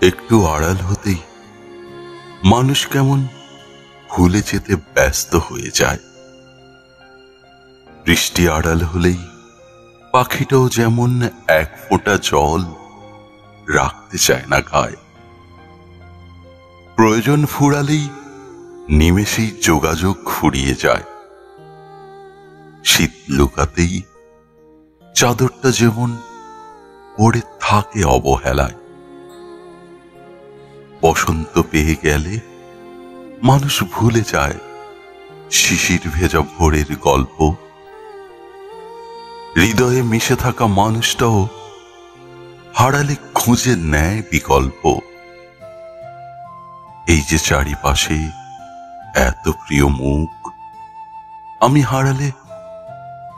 একটু আড়াল হতেই মানুষ কেমন ভুলে যেতে ব্যস্ত হয়ে যায়। বৃষ্টি আড়াল হলেই পাখিটাও যেমন এক ফোঁটা জল রাখতে চায় না গায়ে। প্রয়োজন ফুরালেই নিমেষেই যোগাযোগ ফুরিয়ে যায়। শীত লুকাতেই চাদরটা যেমন পড়ে থাকে অবহেলায়। বসন্ত পেয়ে গেলে মানুষ ভুলে যায় শিশির ভেজা ভোরের গল্প। হৃদয়ে মিশে থাকা মানুষটাও হারালে খুঁজে নেয় বিকল্প। এই যে চারিপাশে এত প্রিয় মুখ, আমি হারালে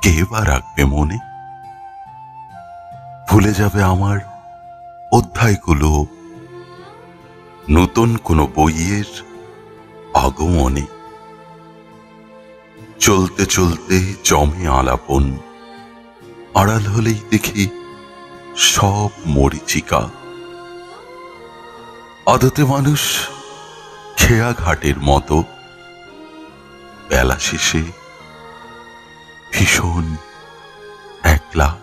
কে বা রাখবে মনে? ভুলে যাবে আমার অধ্যায়গুলো নতুন কোনো বইয়ের আগমনে। চলতে চলতে জমে আলাপন, আড়াল হলেই দেখি সব মরীচিকা। আদতে মানুষ খেয়া ঘাটের মতো, বেলা শেষে ভীষণ একলা।